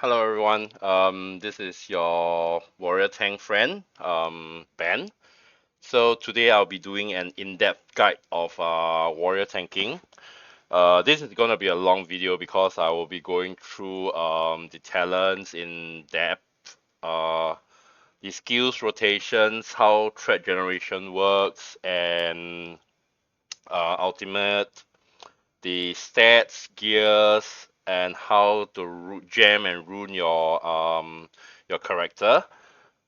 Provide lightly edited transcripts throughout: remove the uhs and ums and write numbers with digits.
Hello everyone. This is your warrior tank friend, Ben. So today I'll be doing an in-depth guide of warrior tanking. This is gonna be a long video because I will be going through the talents in depth, the skills rotations, how threat generation works, and ultimate, the stats, gears, and how to jam and ruin your character.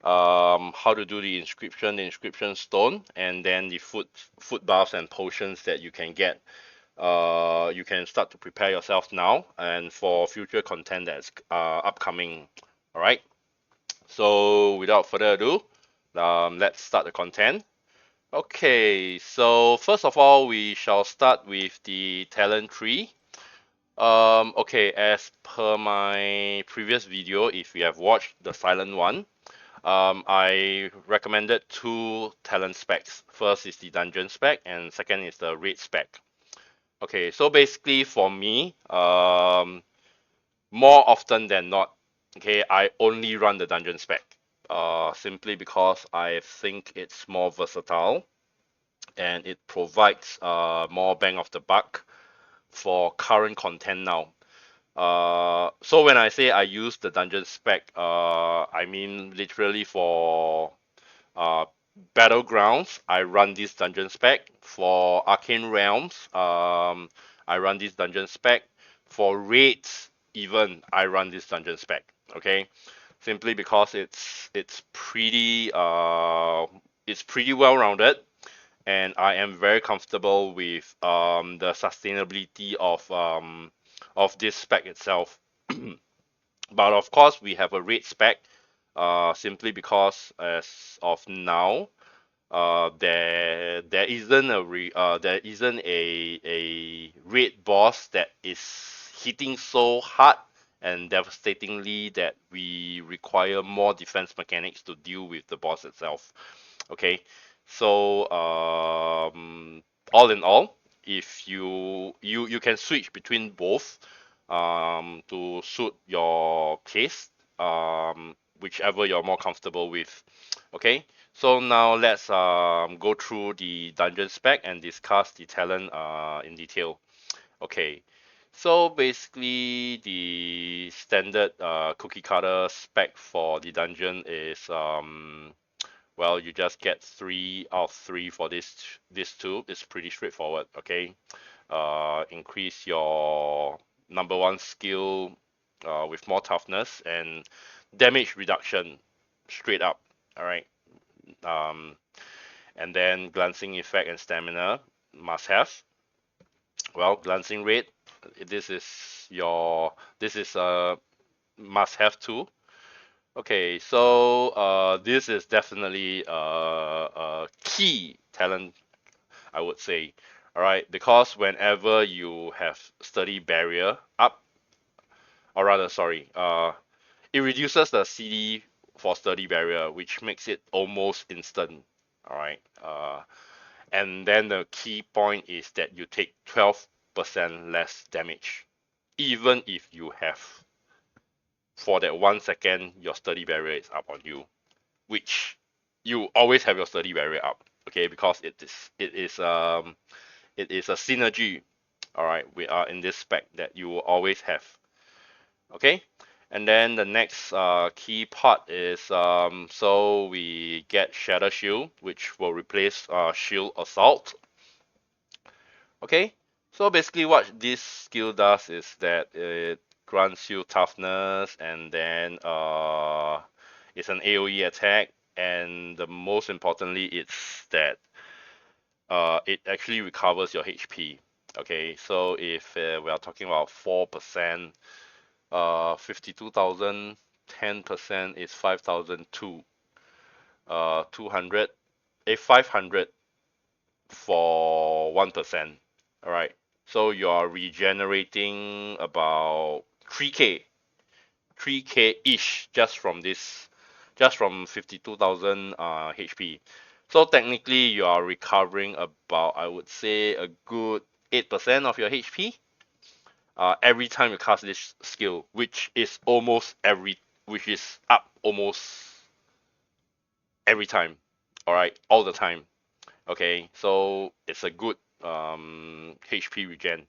How to do the inscription stone, and then the food buffs and potions that you can get. You can start to prepare yourself now and for future content that's upcoming. All right. So without further ado, let's start the content. Okay. So first of all, we shall start with the talent tree. Okay, as per my previous video, if you have watched the silent one, I recommended two talent specs. First is the dungeon spec, and second is the raid spec. Okay, so basically for me, more often than not, okay, I only run the dungeon spec. Simply because I think it's more versatile and it provides more bang of the buck for current content now. So when I say I use the dungeon spec, I mean literally for uh, battlegrounds, I run this dungeon spec. For arcane realms, I run this dungeon spec. For raids, even I run this dungeon spec. Okay, simply because it's pretty well rounded, and I am very comfortable with the sustainability of this spec itself. But of course, we have a raid spec, simply because as of now, there isn't a raid boss that is hitting so hard and devastatingly that we require more defense mechanics to deal with the boss itself. Okay, so all in all, if you can switch between both to suit your taste, whichever you're more comfortable with. Okay, so now let's go through the dungeon spec and discuss the talent in detail. Okay, so basically the standard cookie cutter spec for the dungeon is well, you just get 3 out of 3 for this two. It's pretty straightforward. Okay, increase your number one skill with more toughness and damage reduction straight up. All right. Um, and then glancing effect and stamina must have. Well, glancing rate. This is this is a must have too. Okay, so this is definitely a key talent, I would say. All right, because whenever you have sturdy barrier up, or rather, sorry, it reduces the CD for sturdy barrier, which makes it almost instant. All right, and then the key point is that you take 12% less damage, even if you have for that 1 second your sturdy barrier is up on you, which you always have your sturdy barrier up, okay, because it is a synergy, all right, we are in this spec that you will always have, okay. And then the next key part is so we get Shatter Shield, which will replace Shield Assault. Okay, so basically what this skill does is that it grants you toughness, and then it's an AoE attack, and the most importantly it's that it actually recovers your HP. Okay, so if we are talking about 4%, 52,000, 10% is 5,002, 200, 500 for 1%. All right. So you're regenerating about 3k, 3k ish just from 52,000 HP. So technically you are recovering about, I would say, a good 8% of your HP. every time you cast this skill, which is up almost every time. All right, all the time. Okay, so it's a good HP regen.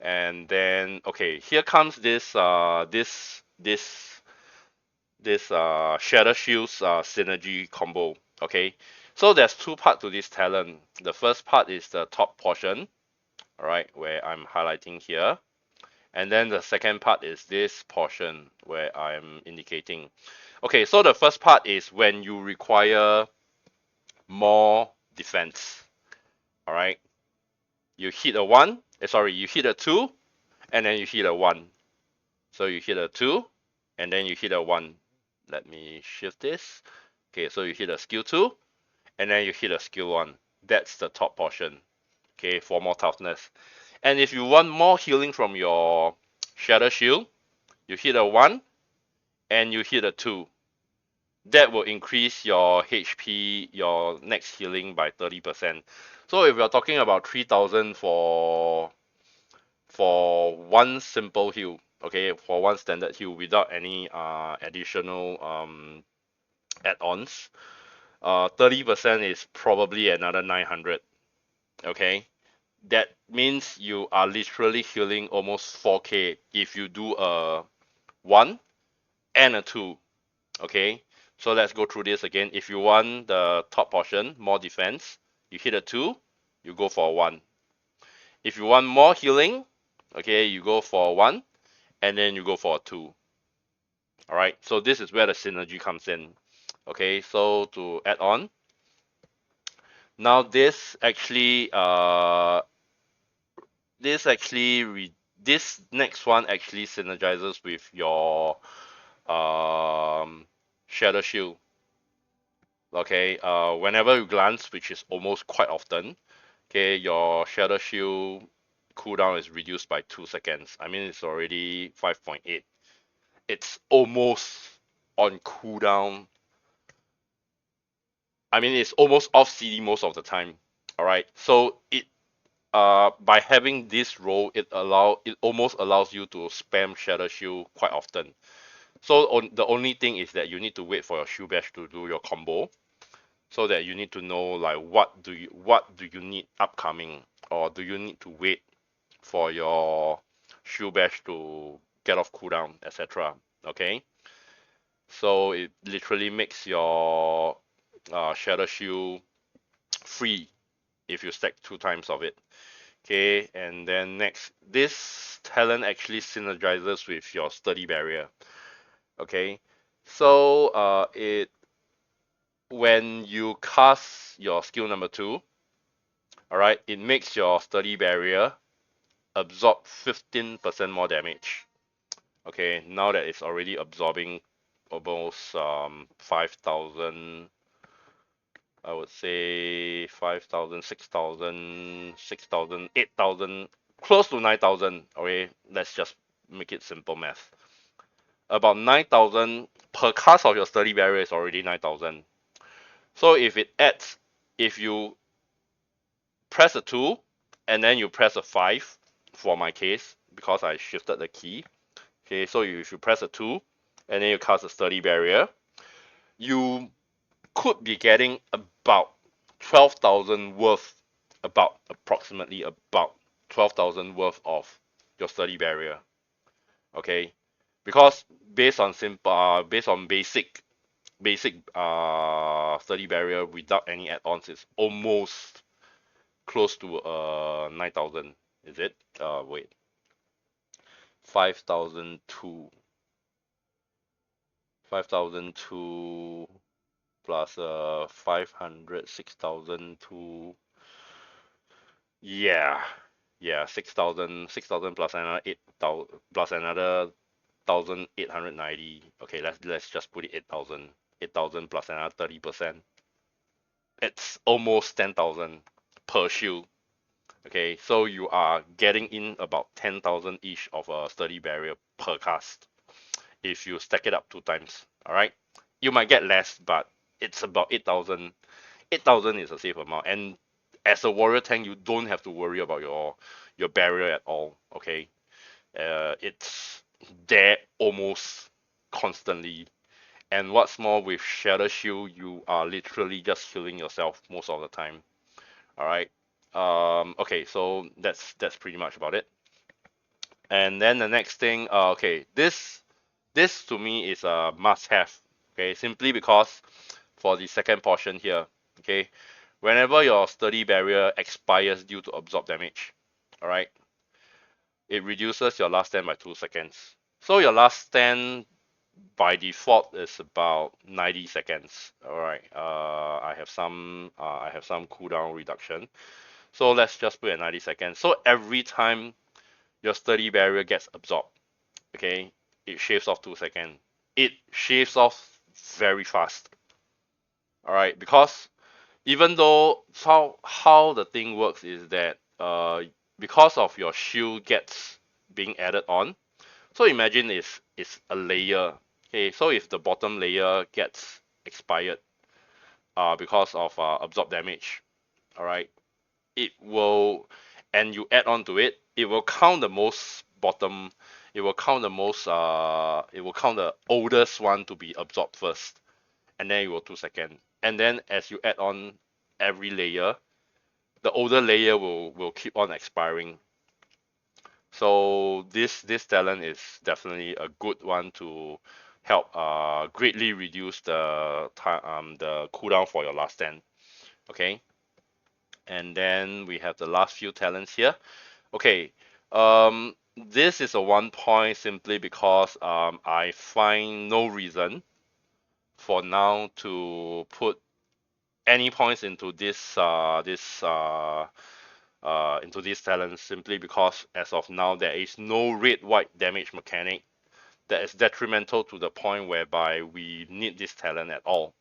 And then okay, here comes this Shatter Shields synergy combo. Okay, so there's two parts to this talent. The first part is the top portion, all right, where I'm highlighting here. And then the second part is this portion where I'm indicating. Okay, so the first part is when you require more defense. All right, you hit a one, you hit a two, and then you hit a one. So you hit a two, and then you hit a one. Let me shift this. Okay, so you hit a skill two, and then you hit a skill one. That's the top portion. Okay, for more toughness. And if you want more healing from your Shadow Shield, you hit a one, and you hit a two. That will increase your HP, your next healing by 30%. So if you're talking about 3000 for one simple heal, okay, for one standard heal without any additional add-ons, 30% is probably another 900. Okay, that means you are literally healing almost 4k if you do a 1 and a 2. Okay, so let's go through this again. If you want the top portion, more defense, you hit a 2, you go for a 1. If you want more healing, okay, you go for a 1 and then you go for a 2. All right, so this is where the synergy comes in. Okay, so to add on, now this next one actually synergizes with your Shadow Shield. Okay, whenever you glance, which is almost quite often, okay, your Shadow Shield cooldown is reduced by 2 seconds. I mean, it's already 5.8. It's almost on cooldown. I mean, it's almost off CD most of the time. All right, so by having this role, it almost allows you to spam Shadow Shield quite often. So the only thing is that you need to wait for your shield bash to do your combo, so that you need to know like what do you need upcoming, or do you need to wait for your shield bash to get off cooldown, etc. Okay, so it literally makes your Shadow Shield free if you stack 2 times of it. Okay, and then next, this talent actually synergizes with your sturdy barrier. Okay, so it when you cast your skill number 2, all right, it makes your sturdy barrier absorb 15% more damage. Okay, now that it's already absorbing almost 5,000, I would say 5,000, 6,000, 6,000, 8,000, close to 9,000. Okay, let's just make it simple math. About 9,000 per cast of your sturdy barrier is already 9,000. So if you press a 2 and then you press a 5, for my case, because I shifted the key. Okay, so if you press a 2 and then you cast a sturdy barrier, you could be getting about 12,000 worth, approximately about 12,000 worth of your sturdy barrier. Okay, because based on basic sturdy barrier without any add-ons is almost close to 9,000. Is it? Wait, 5,002, 5,002 plus 500, 6,002. Yeah, 6,000, 6,000 plus another 8,000 plus another 1,890. Okay, let's just put it 8,000. 8,000 plus another 30%. It's almost 10,000 per shield. Okay, so you are getting in about 10,000 each of a sturdy barrier per cast if you stack it up 2 times. All right, you might get less, but it's about 8,000. 8,000 is a safe amount, and as a warrior tank, you don't have to worry about your barrier at all. Okay, It's there almost constantly. And what's more, with Shatter Shield, you are literally just healing yourself most of the time. All right. Okay, so that's pretty much about it. And then the next thing, okay, this to me is a must-have. Okay, simply because for the second portion here, okay, whenever your sturdy barrier expires due to absorb damage, all right, it reduces your last stand by 2 seconds. So your last stand by default is about 90 seconds. All right. I have some cooldown reduction. So let's just put at 90 seconds. So every time your sturdy barrier gets absorbed, okay, it shaves off 2 seconds. It shaves off very fast. All right, because even though how the thing works is that because of your shield gets being added on. So imagine it's a layer. Okay, so if the bottom layer gets expired because of absorb damage, all right, it will, and you add on to it, it will count the most bottom, it will count the oldest one to be absorbed first, and then it will 2 second, and then as you add on every layer, the older layer will keep on expiring. So this talent is definitely a good one to help greatly reduce the time the cooldown for your last stand. Okay, and then we have the last few talents here. Okay, this is a 1 point simply because I find no reason for now to put any points into this talent simply because as of now there is no red white damage mechanic that is detrimental to the point whereby we need this talent at all.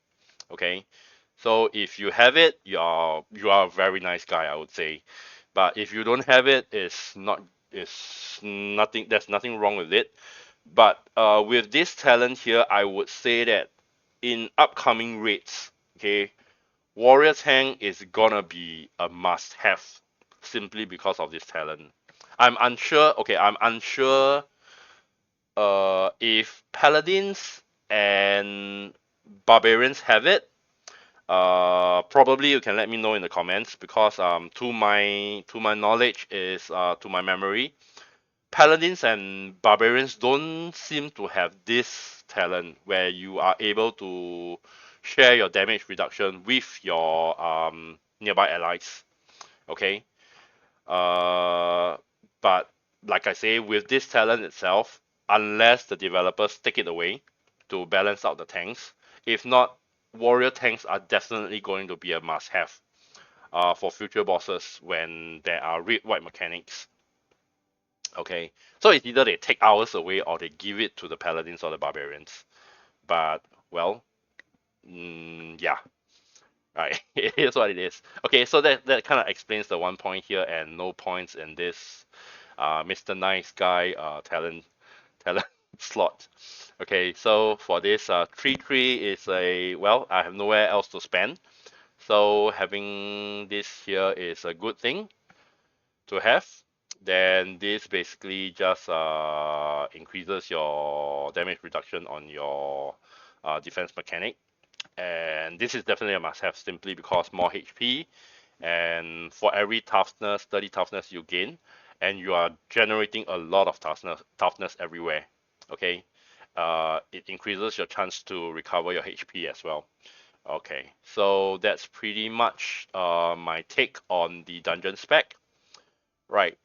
Okay, so if you have it, you are a very nice guy, I would say. But if you don't have it, it's nothing. There's nothing wrong with it. But with this talent here, I would say that in upcoming raids, okay, Warrior Tank is gonna be a must-have simply because of this talent. I'm unsure. Okay, I'm unsure if paladins and barbarians have it, probably you can let me know in the comments because to my knowledge is to my memory, paladins and barbarians don't seem to have this talent where you are able to share your damage reduction with your nearby allies. Okay, uh, but like I say, with this talent itself, unless the developers take it away to balance out the tanks, if not, warrior tanks are definitely going to be a must-have for future bosses when there are red-white mechanics. Okay, so it's either they take ours away or they give it to the paladins or the barbarians. But well, yeah, right. It is what it is. Okay, so that kind of explains the 1 point here and no points in this Mr. Nice Guy talent slot. Okay, so for this 3-3 is a, well, I have nowhere else to spend. So having this here is a good thing to have. Then this basically just increases your damage reduction on your defense mechanic. And this is definitely a must-have simply because more HP, and for every toughness, 30 toughness you gain, and you are generating a lot of toughness everywhere. Okay, it increases your chance to recover your HP as well. Okay, so that's pretty much my take on the dungeon spec. Right.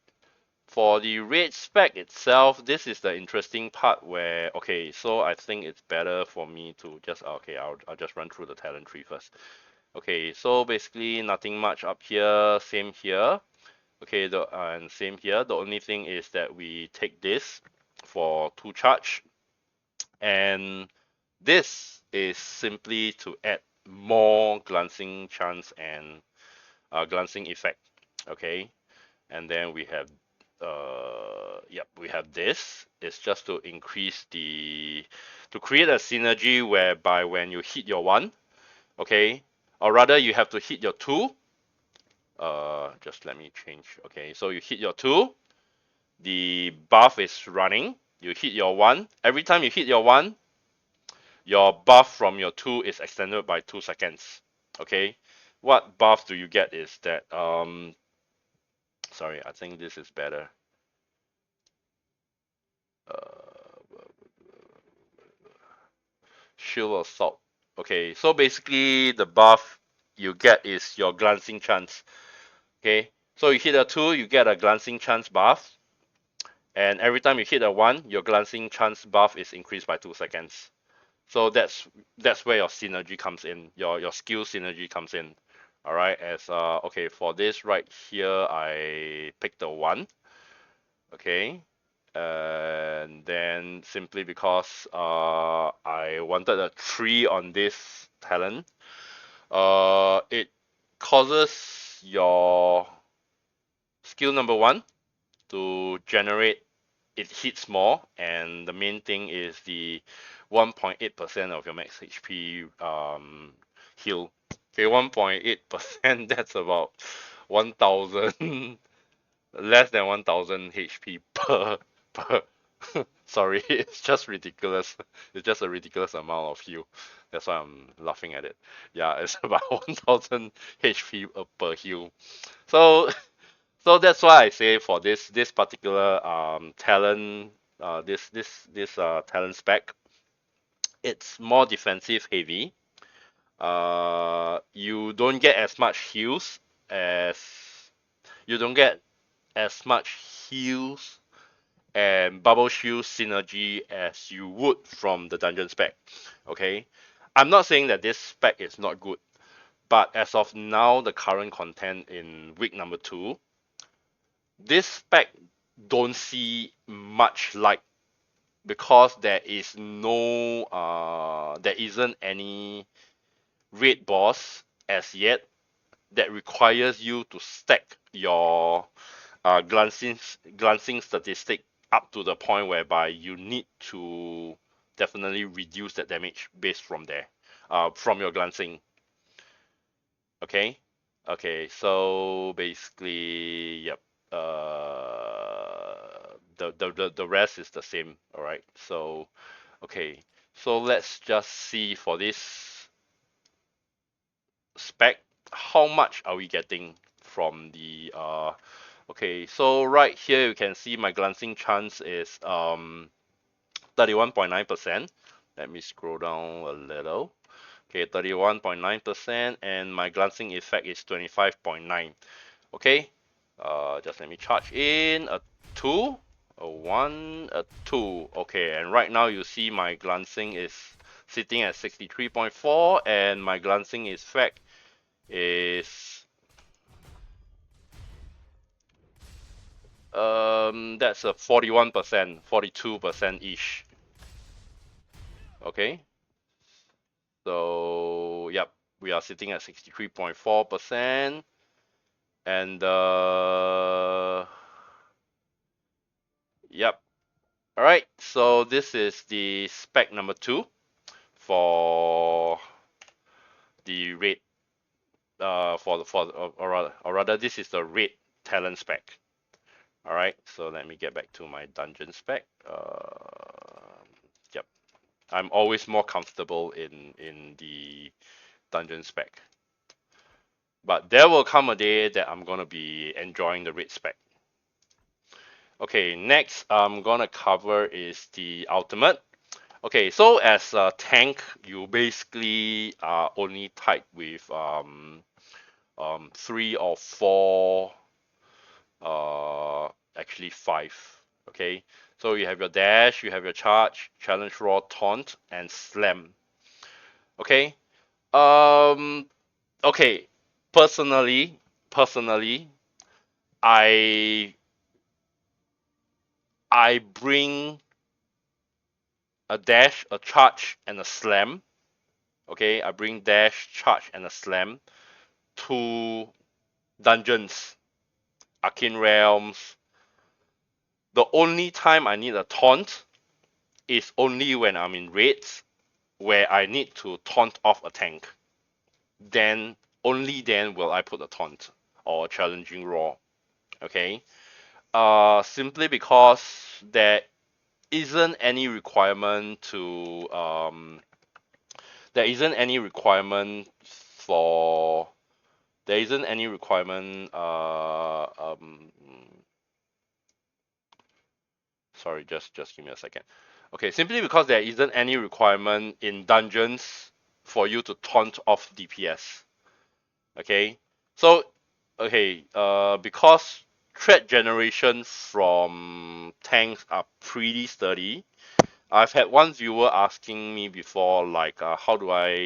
For the raid spec itself, this is the interesting part where, okay, so I think it's better for me to just, okay, I'll just run through the talent tree first. Okay, so basically nothing much up here, same here. Okay, and same here. The only thing is that we take this for 2 charge, and this is simply to add more glancing chance and glancing effect. Okay, and then we have yep, we have this. It's just to increase to create a synergy whereby when you hit your 1, okay, or rather you have to hit your 2. Just let me change. Okay, so you hit your 2, the buff is running. You hit your 1. Every time you hit your 1, your buff from your 2 is extended by 2 seconds. Okay, what buff do you get is that sorry, I think this is better. Shield Assault. Okay, so basically the buff you get is your glancing chance. Okay, so you hit a 2, you get a glancing chance buff, and every time you hit a 1, your glancing chance buff is increased by 2 seconds. So that's where your synergy comes in. Your skill synergy comes in. All right, as okay, for this right here, I picked a 1. Okay, and then simply because I wanted a 3 on this talent, it causes your skill number 1 to generate, it hits more, and the main thing is the 1.8% of your max HP heal. Okay, 1.8%, that's about 1000 less than 1000 HP per sorry, it's just ridiculous. It's just a ridiculous amount of heal. That's why I'm laughing at it. Yeah, it's about 1000 HP per heal. So so that's why I say for this particular talent, this talent spec, it's more defensive heavy. You don't get as much heals as you don't get as much heals and bubble shield synergy as you would from the dungeon spec. Okay, I'm not saying that this spec is not good, but as of now, the current content in week number 2, this spec don't see much light because there isn't any raid boss as yet that requires you to stack your glancing statistic up to the point whereby you need to definitely reduce that damage based from there, from your glancing. Okay, okay, so basically, yep. The rest is the same. All right. So, okay. So let's just see for this spec, how much are we getting from the okay, so right here you can see my glancing chance is 31.9%. Let me scroll down a little. Okay, 31.9%, and my glancing effect is 25.9. Okay, just let me charge in a 2, a 1, a 2. Okay, and right now you see my glancing is sitting at 63.4, and my glancing effect is that's a 41%, 42% ish. Okay, so yep, we are sitting at 63.4%, and yep. All right, so this is the spec number 2 for the rate or rather this is the rate talent spec. All right, so let me get back to my dungeon spec. Yep, I'm always more comfortable in the dungeon spec, but there will come a day that I'm gonna be enjoying the rate spec. Okay, next I'm gonna cover is the ultimate. Okay, so as a tank, you basically are only tied with 3 or 4, actually 5. Okay, so you have your dash, you have your charge, challenge raw, taunt, and slam. Okay, um, okay. Personally, I I bring a dash, a charge, and a slam. Okay, I bring dash, charge, and a slam to dungeons, arcane realms. The only time I need a taunt is only when I'm in raids where I need to taunt off a tank. Then only then will I put a taunt or a challenging roar. Okay. Simply because there isn't any requirement to there isn't any requirement for there isn't any requirement sorry, just give me a second. Okay, simply because there isn't any requirement in dungeons for you to taunt off DPS. Okay, so because threat generation from tanks are pretty sturdy. I've had one viewer asking me before, like, how do or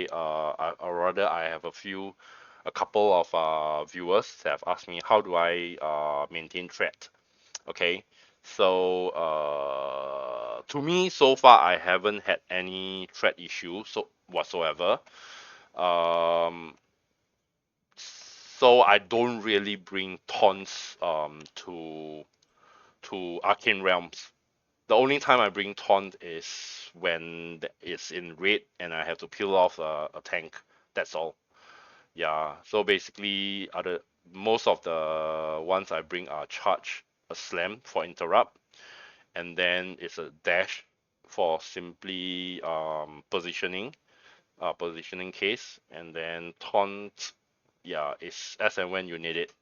rather, I have a couple of viewers that have asked me, how do I maintain threat? Okay, so to me, so far, I haven't had any threat issue whatsoever. Um, so I don't really bring taunts to Arcane Realms. The only time I bring taunt is when it's in raid and I have to peel off a tank. That's all. Yeah. So basically, other most of the ones I bring are charge, a slam for interrupt, and then it's a dash for simply positioning case, and then taunt. Yeah, it's as and when you need it.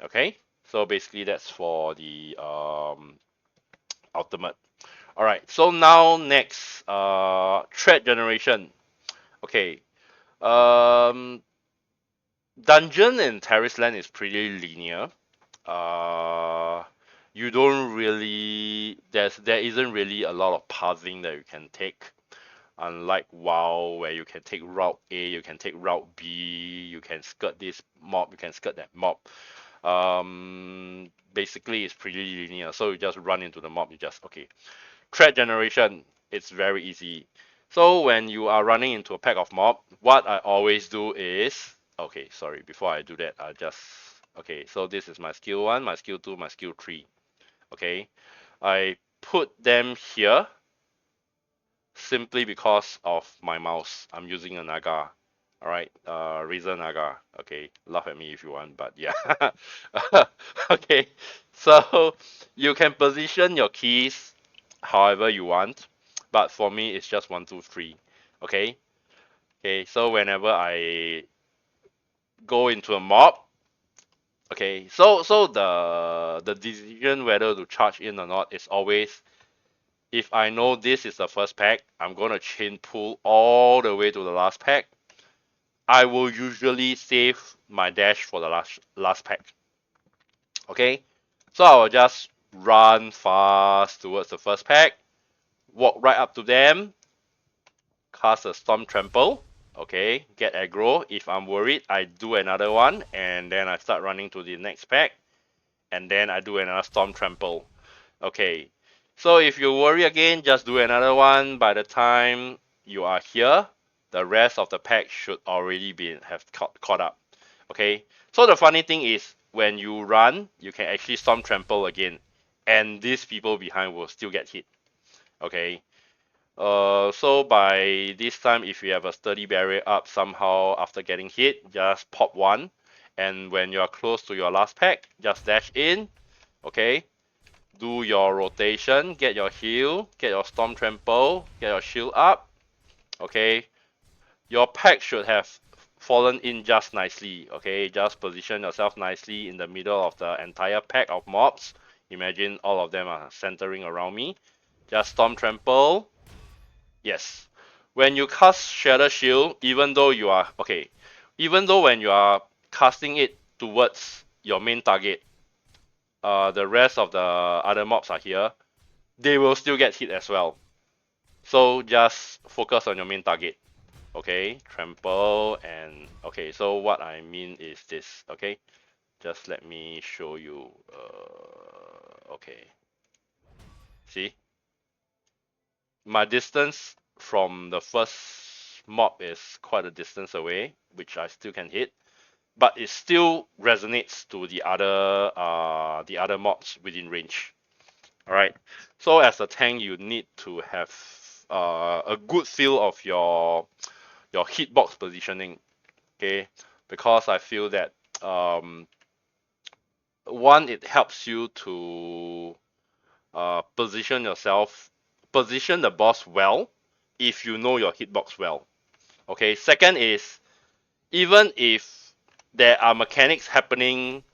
Okay. So basically, that's for the ultimate. All right, so now next, threat generation. Okay, um, dungeon in Tarisland is pretty linear. Uh, you don't really there isn't really a lot of pathing that you can take. Unlike WoW, where you can take route A, you can take route B, you can skirt this mob, you can skirt that mob. Basically, it's pretty linear. So you just run into the mob. You just okay. Threat generation, it's very easy. So when you are running into a pack of mob, what I always do is, okay, sorry, before I do that, okay, so this is my skill 1, my skill 2, my skill 3. Okay, I put them here simply because of my mouse. I'm using a Naga. All right, Razer Naga. Okay, laugh at me if you want, but yeah. Okay, so you can position your keys however you want, but for me it's just 1, 2, 3. Okay, okay. So whenever I go into a mob, okay, so the decision whether to charge in or not is always, if I know this is the first pack, I'm gonna chain pull all the way to the last pack. I will usually save my dash for the last pack. Okay, so I will just run fast towards the first pack, walk right up to them, cast a Storm Trample. Okay, get aggro. If I'm worried, I do another one, and then I start running to the next pack, and then I do another Storm Trample. Okay, so if you worry again, just do another one. By the time you are here, the rest of the pack should already have caught up. Okay, so the funny thing is, when you run, you can actually Storm Trample again, and these people behind will still get hit. Okay, so by this time, if you have a sturdy barrier up somehow after getting hit, just pop one. And when you are close to your last pack, just dash in. Okay. Do your rotation, get your heal, get your storm trample, get your shield up. Okay. Your pack should have fallen in just nicely. Okay. Just position yourself nicely in the middle of the entire pack of mobs. Imagine all of them are centering around me. Just storm trample. Yes. When you cast Shatter Shield, even though when you are casting it towards your main target, the rest of the other mobs are here, they will still get hit as well. So just focus on your main target. Okay, trample and okay. So what I mean is this. Okay, just let me show you. Okay, see, my distance from the first mob is quite a distance away, which I still can hit, but it still resonates to the other mobs within range. All right. So as a tank, you need to have a good feel of your hitbox positioning. Okay, because I feel that um, one, it helps you to position the boss well if you know your hitbox well. Okay. Second is, even if there are mechanics happening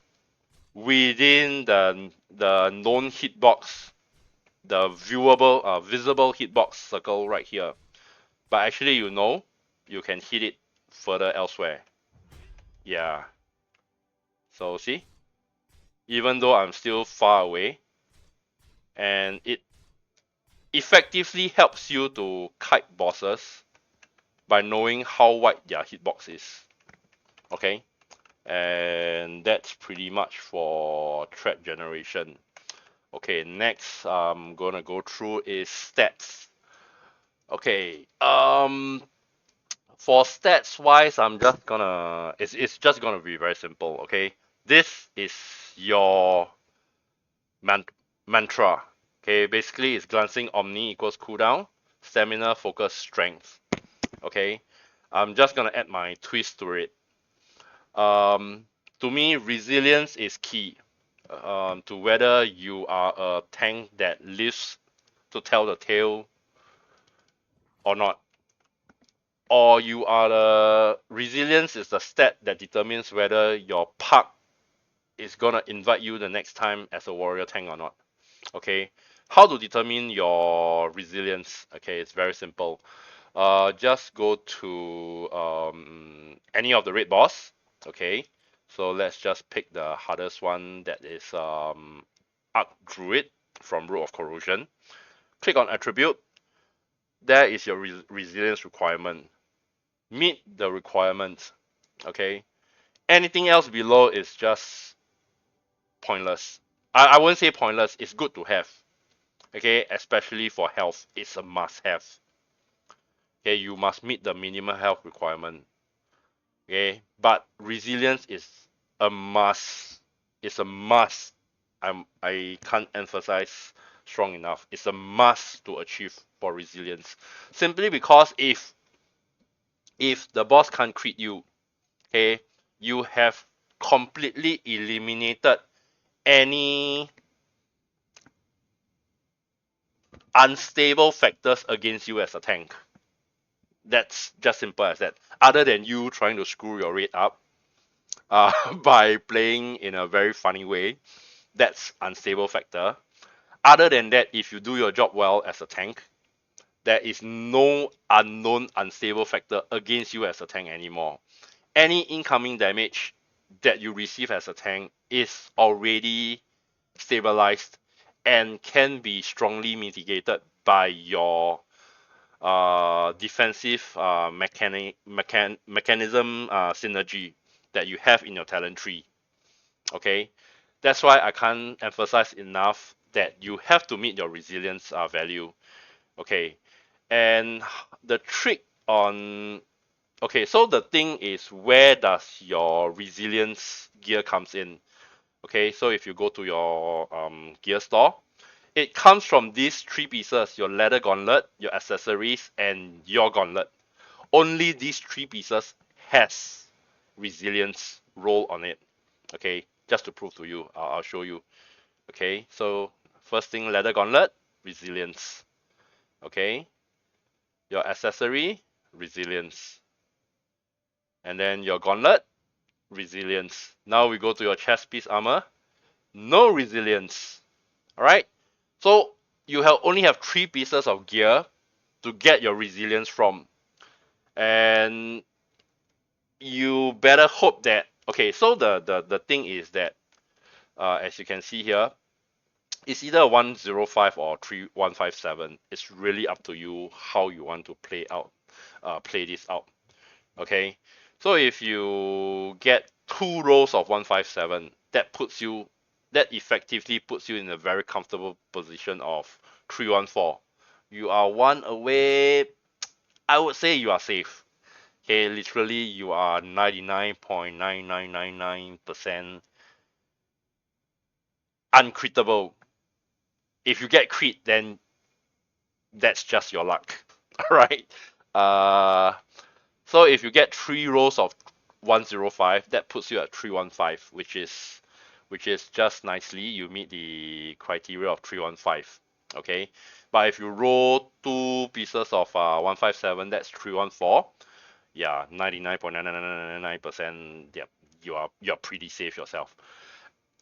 within the known hitbox, the visible hitbox circle right here, but actually you can hit it further elsewhere. Yeah. So see, even though I'm still far away, and it effectively helps you to kite bosses by knowing how wide their hitbox is. Okay, and that's pretty much for threat generation. Okay, next I'm gonna go through is stats. Okay, for stats wise, it's just gonna be very simple. Okay, this is your man- mantra. Okay, basically it's glancing omni equals cooldown, stamina, focus, strength. Okay, I'm just gonna add my twist to it. To me, resilience is key to whether you are a tank that lives to tell the tale or not, or you are the resilience is the stat that determines whether your park is gonna invite you the next time as a warrior tank or not. Okay, how to determine your resilience? Okay, it's very simple. Just go to any of the raid boss. Okay, so let's just pick the hardest one, that is Arc Druid from Root of Corrosion. Click on attribute. There is your resilience requirement. Meet the requirements. Okay, anything else below is just pointless. I wouldn't say pointless. It's good to have. Okay, especially for health, it's a must-have. Okay, you must meet the minimum health requirement. Okay, but resilience is a must. It's a must. I can't emphasize strong enough. It's a must to achieve for resilience. Simply because if the boss can't crit you, okay, you have completely eliminated any unstable factors against you as a tank. That's just simple as that. Other than you trying to screw your rate up by playing in a very funny way, that's unstable factor. Other than that, if you do your job well as a tank, there is no unknown unstable factor against you as a tank anymore. Any incoming damage that you receive as a tank is already stabilized and can be strongly mitigated by your defensive mechanism synergy that you have in your talent tree. Okay, that's why I can't emphasize enough that you have to meet your resilience value. Okay, and the trick on okay, so the thing is, where does your resilience gear comes in? Okay, so if you go to your gear store, it comes from these three pieces: your leather gauntlet, your accessories, and your gauntlet. Only these three pieces has resilience roll on it. Okay, just to prove to you, I'll show you. Okay, so first thing, leather gauntlet, resilience. Okay, your accessory, resilience. And then your gauntlet, resilience. Now we go to your chest piece armor, no resilience. Alright, so you only have three pieces of gear to get your resilience from. And you better hope that, okay, so the thing is that as you can see here, it's either 105 or 3157. It's really up to you how you want to play this out. Okay, so if you get two rolls of 157, that effectively puts you in a very comfortable position of 314. You are one away. I would say you are safe. Okay, literally you are 99.9999% uncritable. If you get crit, then that's just your luck. Alright. Uh so if you get three rolls of 105, that puts you at 315, which is which is just nicely you meet the criteria of 315. Okay, but if you roll two pieces of 157, that's 314. Yeah, 99.99999%. Yep, you're pretty safe yourself.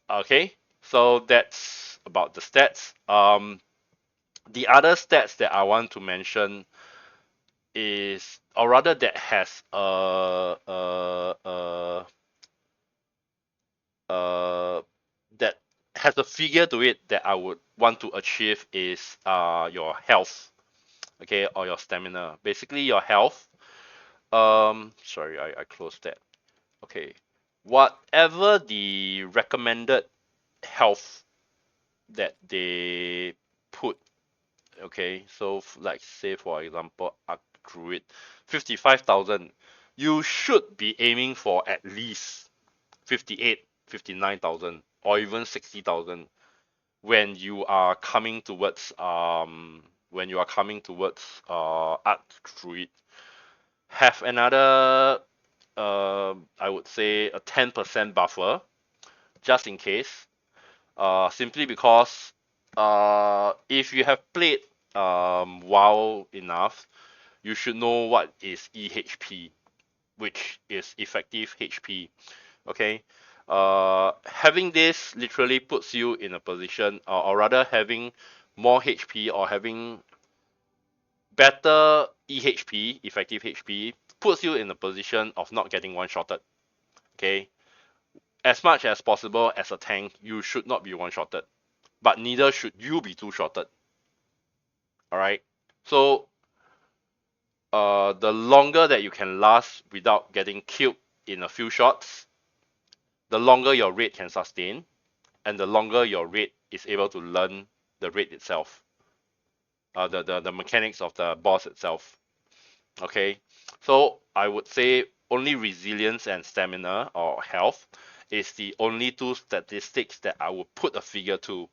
Okay, so that's about the stats. The other stats that I want to mention is, or rather, that has uh that has a figure to it that I would want to achieve is your health, okay, or your stamina. Basically, your health. Sorry, I closed that. Okay, whatever the recommended health that they put. Okay, so like say for example, Arc Druid, 55,000. You should be aiming for at least 58, 59,000, or even 60,000 when you are coming towards Arc Druid. Have another I would say a 10% buffer just in case. Simply because if you have played WoW enough, you should know what is EHP, which is effective HP. Okay. Having this literally puts you in a position, or rather having more HP or having better EHP, effective HP, puts you in a position of not getting one-shotted. Okay. As much as possible as a tank, you should not be one-shotted, but neither should you be two-shotted. Alright. So the longer that you can last without getting killed in a few shots, the longer your raid can sustain, and the longer your raid is able to learn the raid itself, the mechanics of the boss itself. Okay, so I would say only resilience and stamina or health is the only two statistics that I would put a figure to.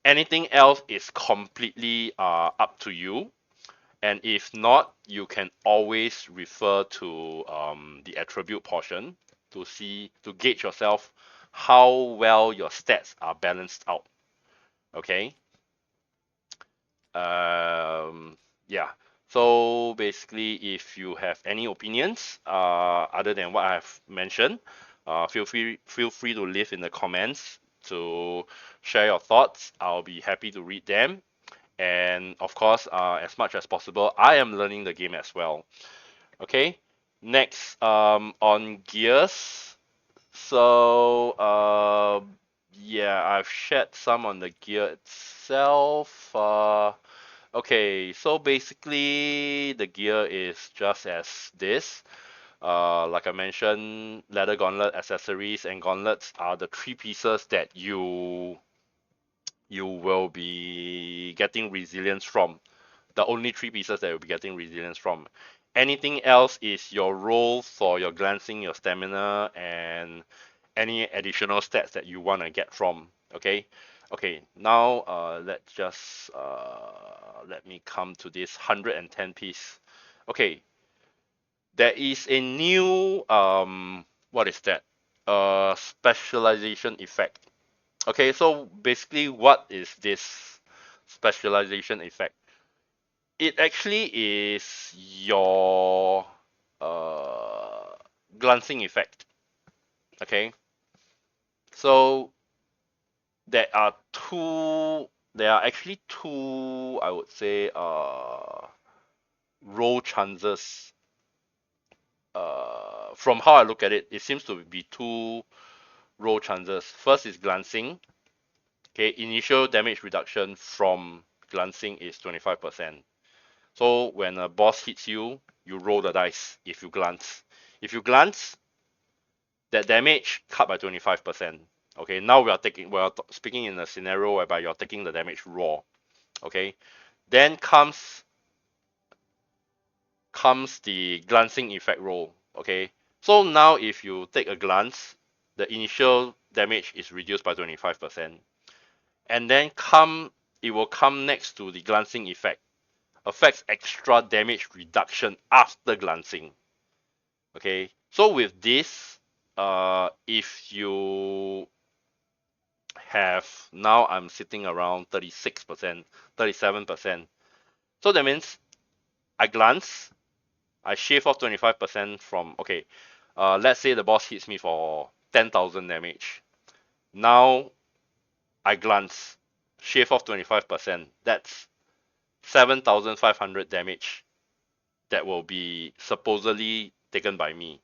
Anything else is completely up to you. And if not, you can always refer to the attribute portion to gauge yourself how well your stats are balanced out. Okay. Um, yeah. So basically, if you have any opinions other than what I have mentioned, feel free to leave in the comments to share your thoughts. I'll be happy to read them. And of course, as much as possible, I am learning the game as well. Okay, next on gears. So yeah, I've shared some on the gear itself. Okay, so basically the gear is just as this. Like I mentioned, leather gauntlet, accessories, and gauntlets are the three pieces that you will be getting resilience from. The only three pieces that you'll be getting resilience from. Anything else is your roll for your glancing, your stamina, and any additional stats that you want to get from. Okay. Okay. Now let me come to this 110 piece. Okay. There is a new what is that? Specialization effect. Okay, so basically what is this specialization effect? It actually is your uh, glancing effect. Okay, so there are two. There are actually two. I would say roll chances. From how I look at it, it seems to be two roll chances. First is glancing. Okay, initial damage reduction from glancing is 25%. So when a boss hits you, you roll the dice if you glance. If you glance, that damage cut by 25%. Okay, now we are speaking in a scenario whereby you're taking the damage raw. Okay, then comes the glancing effect roll. Okay, so now if you take a glance, the initial damage is reduced by 25%, and then it will come next to the glancing effect. Affects extra damage reduction after glancing. Okay, so with this, if you now I'm sitting around 36%, 37%. So that means I glance, I shave off 25% from, okay, let's say the boss hits me for 10,000 damage. Now I glance, shave off 25%. That's 7,500 damage that will be supposedly taken by me.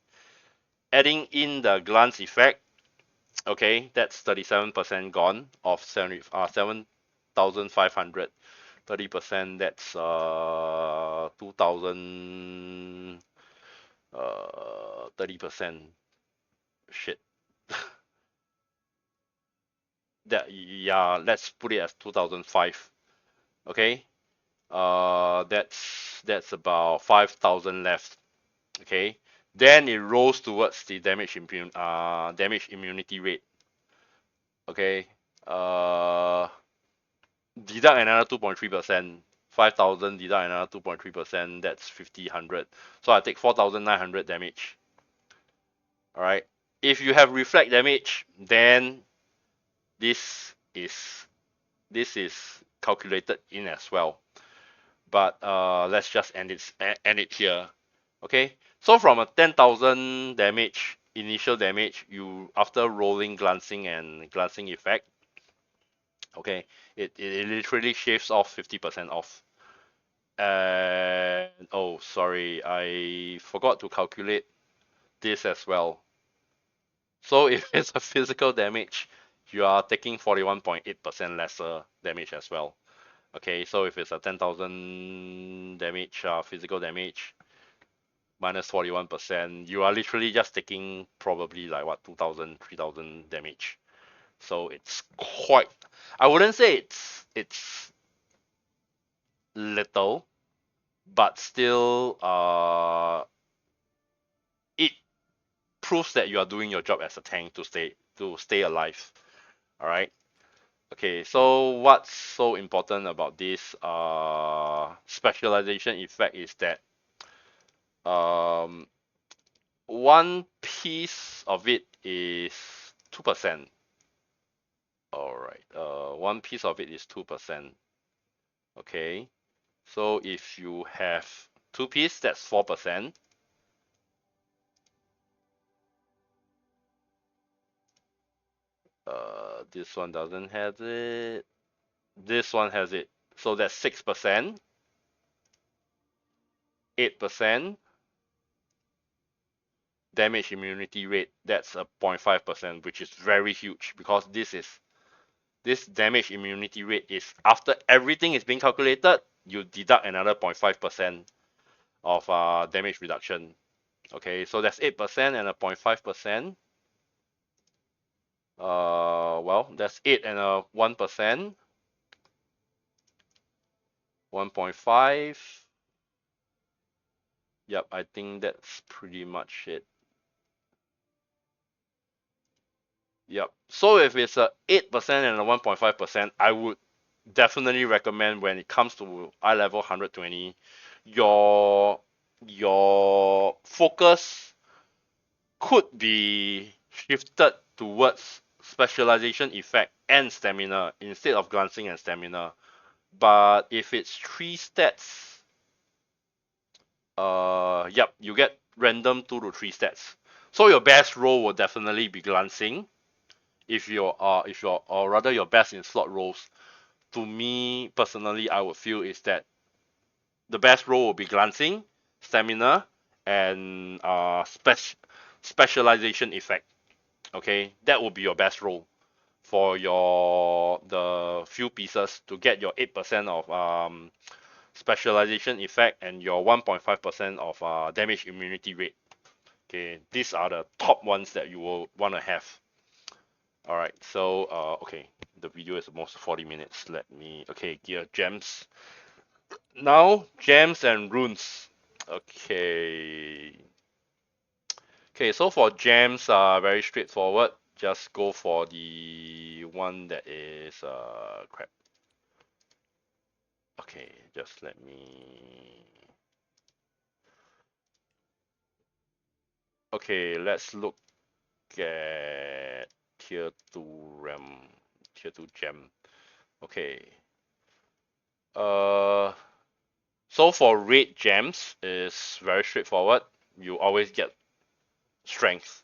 Adding in the glance effect, okay, that's 37% gone of 7,500. 30%, that's 2,000, 30%. Shit. That, yeah, let's put it as 2005. Okay. That's about 5,000 left. Okay. Then it rolls towards the damage immunity rate. Okay. Deduct another 2.3%. 5,000 deduct another 2.3%. That's 50, 100. So I take 4,900 damage. All right. If you have reflect damage, then this is this is calculated in as well. But let's just end it here. Okay. So from a 10,000 damage initial damage, you after rolling glancing and glancing effect, okay, it literally shaves off 50% off. And oh, sorry, I forgot to calculate this as well. So if it's a physical damage, you are taking 41.8% lesser damage as well. Okay, so if it's a 10,000 damage, physical damage, minus 41%, you are literally just taking probably like what, 2,000, 3,000 damage. So it's quite, I wouldn't say it's little, but still, it proves that you are doing your job as a tank to stay alive. All right. Okay, so what's so important about this specialization effect is that um, one piece of it is 2%. All right, one piece of it is 2%. Okay, so if you have two pieces, that's 4%. This one doesn't have it. This one has it. So that's 6%, 8%. Damage immunity rate, that's a 0.5%, which is very huge because this damage immunity rate is after everything is being calculated, you deduct another 0.5% of damage reduction. Okay, so that's 8% and a 0.5%. Well, that's 8 and a 1%, 1.5. Yep, I think that's pretty much it. Yep. So if it's a 8% and a 1.5%, I would definitely recommend when it comes to eye level 120, your focus could be shifted towards specialization effect and stamina instead of glancing and stamina. But if it's 3 stats, yep, you get random 2 to 3 stats. So your best roll will definitely be glancing. If you're or rather your best in slot rolls, to me personally, I would feel is that the best roll will be glancing, stamina, and specialization effect. Okay, that will be your best roll for your the few pieces to get your 8% of specialization effect and your 1.5% of damage immunity rate. Okay, these are the top ones that you will want to have. All right, so okay, the video is almost 40 minutes. Let me, okay, gear gems. Now, gems and runes. Okay. Okay, so for gems, very straightforward. Just go for the one that is crap. Okay, just let me. Okay, let's look at tier 2 realm tier 2 gem. Okay. Uh, so for red gems is very straightforward. You always get strength.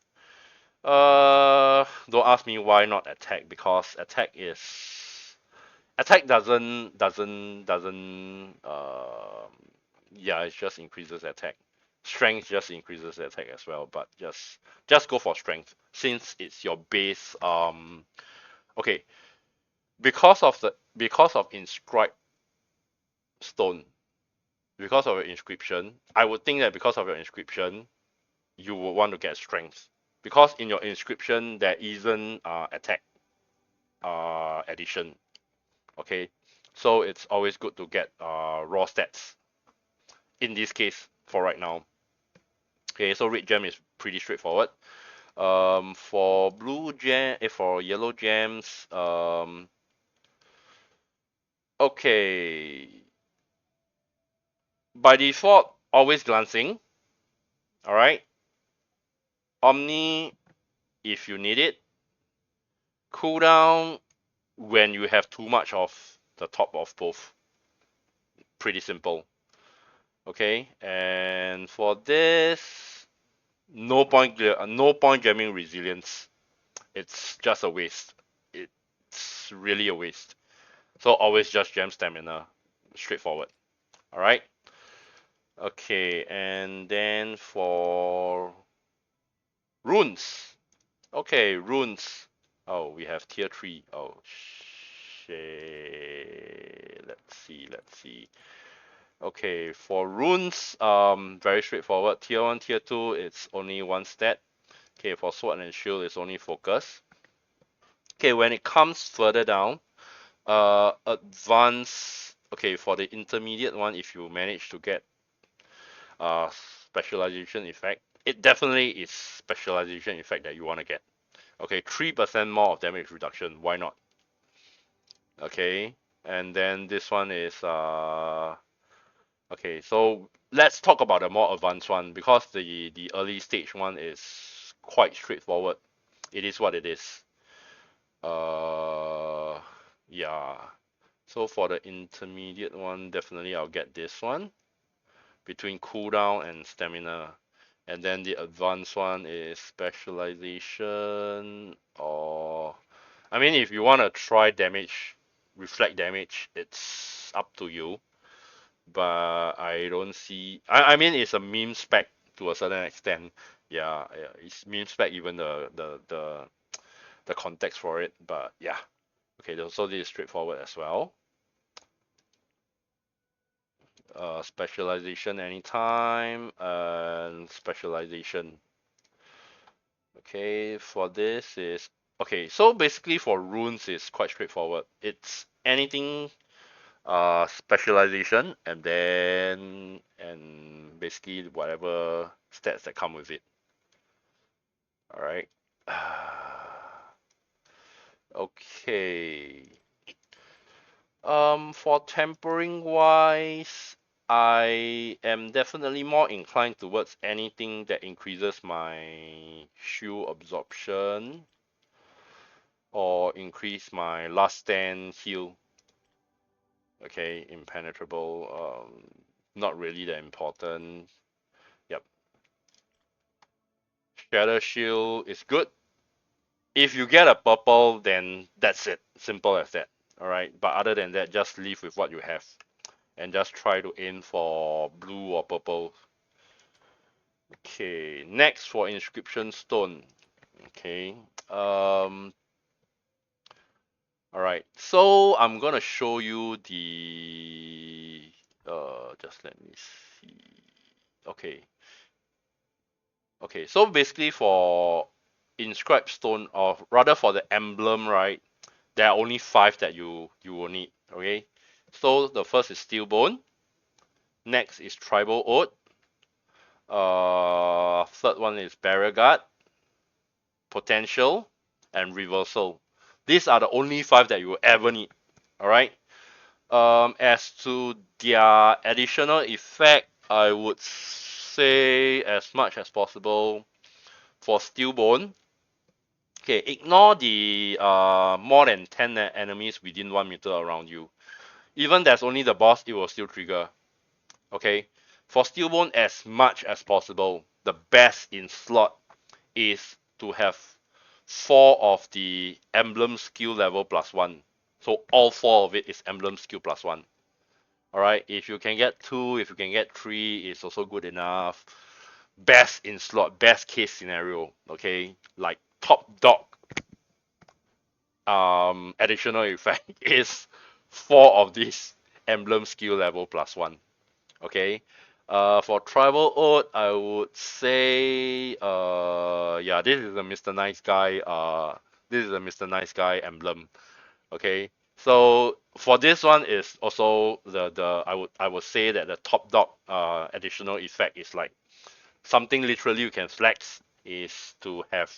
Don't ask me why not attack, because attack doesn't yeah, it just increases attack. Strength just increases attack as well, but just go for strength since it's your base. Okay, because of inscribed stone, because of your inscription, I would think that because of your inscription, you would want to get strength, because in your inscription there isn't attack addition. Okay, so it's always good to get raw stats in this case for right now. Okay, so red gem is pretty straightforward. For for yellow gems, okay, by default, always glancing. All right, Omni if you need it. Cooldown when you have too much of the top of both. Pretty simple. Okay, and for this, no point jamming resilience. It's just a waste. It's really a waste. So always just gem stamina. Straightforward. Alright. Okay, and then for runes. Okay, runes. Oh, we have tier 3. Oh, shit. Let's see. Okay, for runes, very straightforward. Tier 1, tier 2, it's only one stat. Okay, for sword and shield, it's only focus. Okay, when it comes further down, advanced. Okay, for the intermediate one, if you manage to get specialization effect, it definitely is specialization effect that you want to get. Okay, 3% more of damage reduction. Why not? Okay, and then this one is okay. So let's talk about the more advanced one, because the early stage one is quite straightforward. It is what it is. Yeah. So for the intermediate one, definitely I'll get this one between cooldown and stamina. And then the advanced one is specialization, or I mean, if you want to try damage, reflect damage, it's up to you. But I don't see. I mean, it's a meme spec to a certain extent. Yeah, yeah, it's meme spec even the context for it. But yeah, okay. So this is straightforward as well. Specialization anytime and specialization. Okay, for this is okay. So basically for runes is quite straightforward. It's anything specialization and basically whatever stats that come with it. All right. Okay. For tempering wise, I am definitely more inclined towards anything that increases my shield absorption or increase my last stand heal. Okay, impenetrable. Not really that important. Yep. Shatter shield is good. If you get a purple, then that's it. Simple as that. All right. But other than that, just leave with what you have, and just try to aim for blue or purple. Okay, next for inscription stone. Okay. All right. So I'm gonna show you the just let me see. Okay. Okay. So basically for inscribed stone, or rather for the emblem, right? There are only 5 that you will need. Okay. So the first is steel bone. Next is tribal oath. Third one is barrier guard, potential, and reversal. These are the only 5 that you will ever need. All right. As to their additional effect, I would say as much as possible for steel bone. Okay, ignore the more than 10 enemies within 1 meter around you. Even there's only the boss, it will still trigger. Okay, for Steelbone, as much as possible, the best in slot is to have 4 of the emblem skill level +1. So all 4 of it is emblem skill +1. Alright, if you can get 2, if you can get 3, it's also good enough. Best in slot, best case scenario, okay? Like top dog additional effect is 4 of these emblem skill level +1. Okay. For tribal ode, I would say yeah, this is a Mr. Nice Guy emblem. Okay. So for this one is also the I would say that the top dog additional effect is like something literally you can flex is to have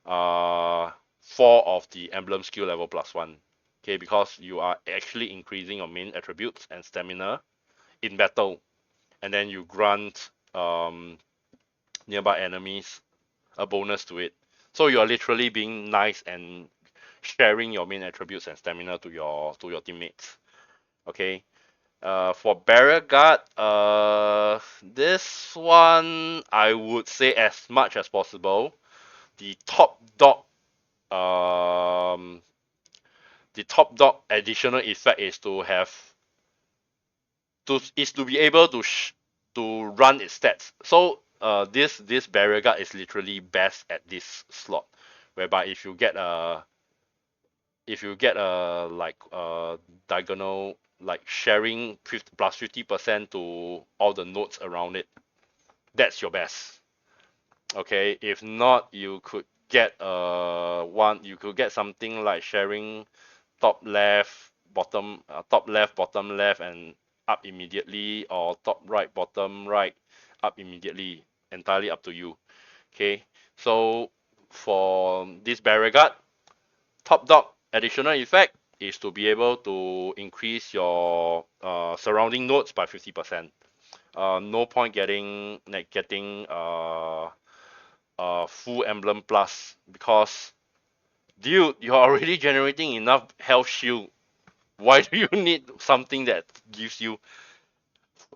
uh 4 of the emblem skill level +1. Okay, because you are actually increasing your main attributes and stamina in battle, and then you grant nearby enemies a bonus to it. So you are literally being nice and sharing your main attributes and stamina to your teammates. Okay. For barrier guard, this one I would say as much as possible. The top dog, um, the top dog additional effect is to have to be able to run its stats. So this barrier guard is literally best at this slot, whereby if you get a like diagonal like sharing 50% to all the nodes around it, that's your best. Okay, if not, you could get something like sharing top left, bottom left, and up immediately, or top right, bottom right, up immediately. Entirely up to you. Okay, so for this barrier guard, top dog additional effect is to be able to increase your surrounding nodes by 50%. No point getting full emblem plus, because dude, you're already generating enough health shield. Why do you need something that gives you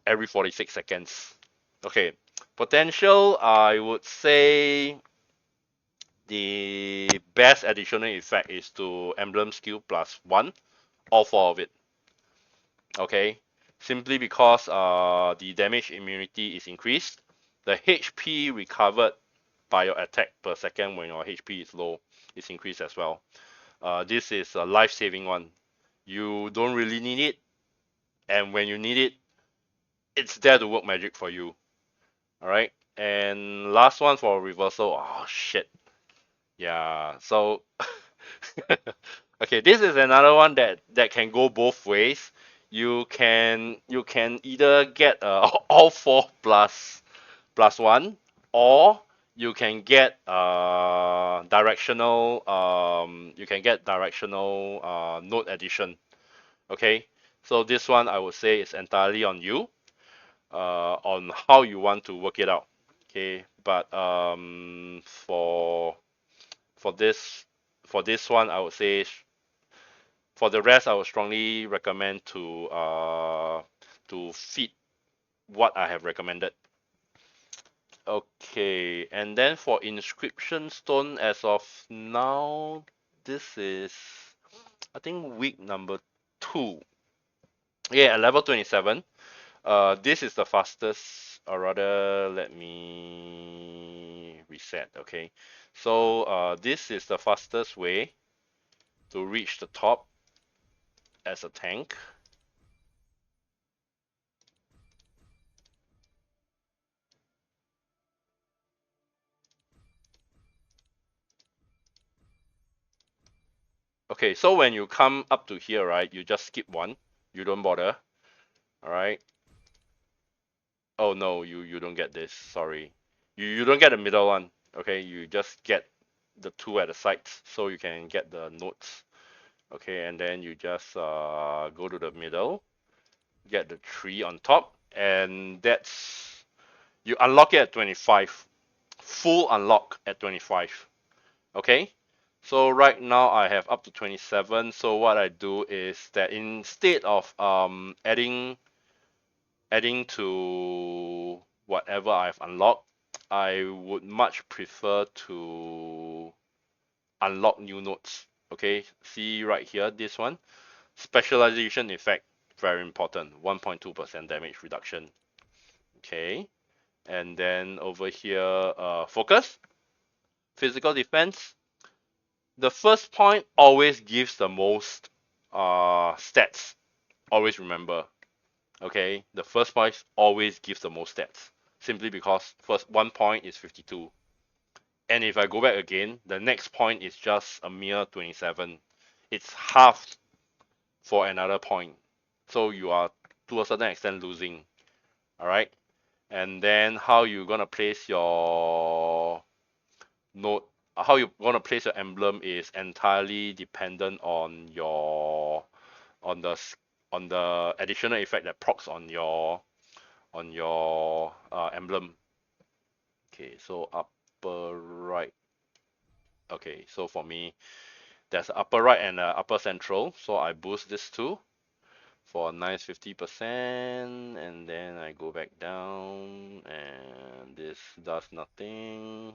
every 46 seconds? Okay, potential, I would say the best additional effect is to emblem skill +1, all 4 of it. Okay, simply because the damage immunity is increased, the HP recovered by your attack per second when your HP is low is increased as well. This is a life-saving one. You don't really need it, and when you need it, it's there to work magic for you. All right. And last one for reversal. Oh shit. Yeah. So okay, this is another one that can go both ways. You can either get all 4 +1, or you can get directional node addition. Okay, so this one I would say is entirely on you, on how you want to work it out. Okay, but for this for this one, I would say for the rest, I would strongly recommend to fit what I have recommended. Okay, and then for inscription stone, as of now, this is I think week number 2. Yeah, at level 27. This is the fastest, or rather, let me reset. Okay, so this is the fastest way to reach the top as a tank. Okay, so when you come up to here, right, you just skip one. You don't bother. All right. Oh no, you don't get this. Sorry. You don't get the middle one. Okay, you just get the 2 at the sides, so you can get the notes. Okay, and then you just go to the middle, get the 3 on top, and that's you unlock it at 25. Full unlock at 25. Okay, so right now I have up to 27. So what I do is that instead of adding to whatever I've unlocked, I would much prefer to unlock new nodes. Okay, see right here, this one, specialization effect, very important, 1.2% damage reduction. Okay, and then over here, focus, physical defense. The first point always gives the most stats. Always remember. Okay, the first point always gives the most stats. Simply because first 1 point is 52. And if I go back again, the next point is just a mere 27. It's half for another point. So you are to a certain extent losing. Alright? And then how you gonna place your node, how you gonna place your emblem is entirely dependent on your on the on the additional effect that procs on your emblem. Okay, so upper right. Okay, so for me, there's upper right and upper central. So I boost this too for a nice 50%, and then I go back down, and this does nothing.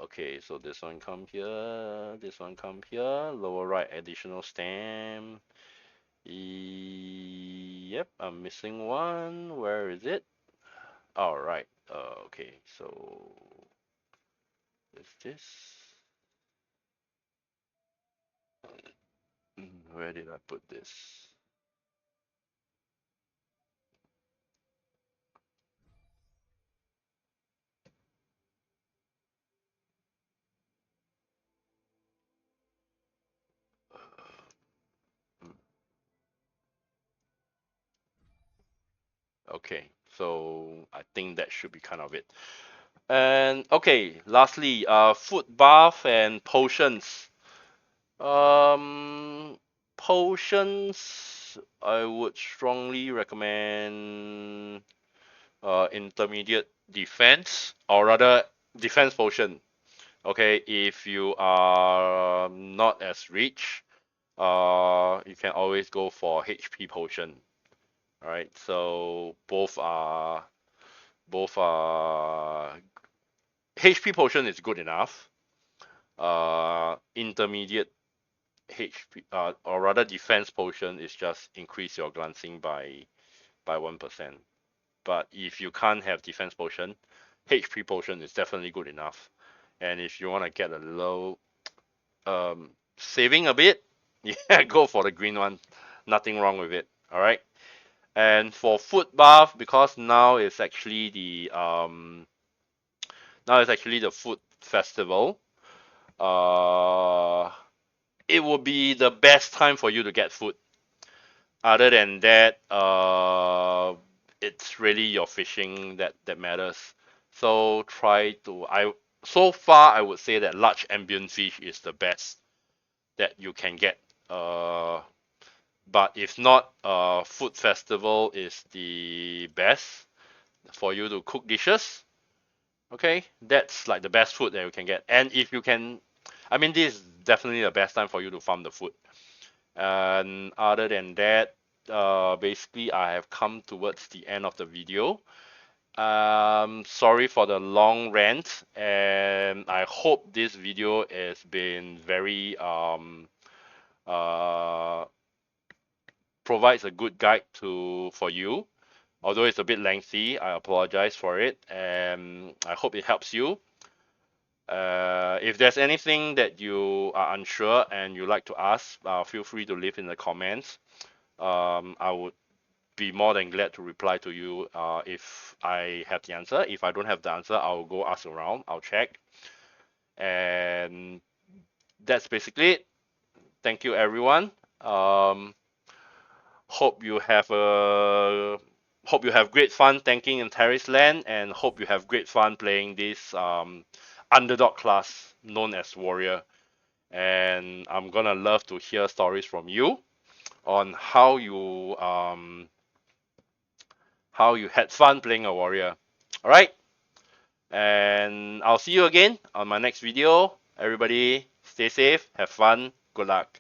Okay, so this one come here, this one come here, lower right additional stamp. Yep, I'm missing one. Where is it? All right. Okay, so is this? Where did I put this? Okay, so I think that should be kind of it. And okay, lastly, food bath and potions. Um, Potions, I would strongly recommend intermediate defense, or rather defense potion. Okay, if you are not as rich, you can always go for HP potion. All right, so both are HP potion is good enough. Intermediate HP, or rather defense potion is just increase your glancing by 1%. But if you can't have defense potion, HP potion is definitely good enough. And if you want to get a low saving a bit, yeah, go for the green one. Nothing wrong with it. All right. And for food bath, because now it's actually the food festival. Uh, it would be the best time for you to get food. Other than that, it's really your fishing that matters. So try to so far I would say that large ambient fish is the best that you can get. But if not, food festival is the best for you to cook dishes. Okay, that's like the best food that you can get. And if you can, I mean, this is definitely the best time for you to farm the food. And other than that, basically, I have come towards the end of the video. Sorry for the long rant, and I hope this video has been very uh, provides a good guide to for you. Although it's a bit lengthy, I apologize for it, and I hope it helps you. If there's anything that you are unsure and you like to ask, feel free to leave in the comments. I would be more than glad to reply to you if I have the answer. If I don't have the answer, I'll go ask around. I'll check. And that's basically it. Thank you, everyone. Um, hope you have a hope you have great fun tanking in Tarisland, and hope you have great fun playing this underdog class known as warrior. And I'm gonna love to hear stories from you on how you had fun playing a warrior. All right. And I'll see you again on my next video. Everybody, stay safe, have fun, good luck.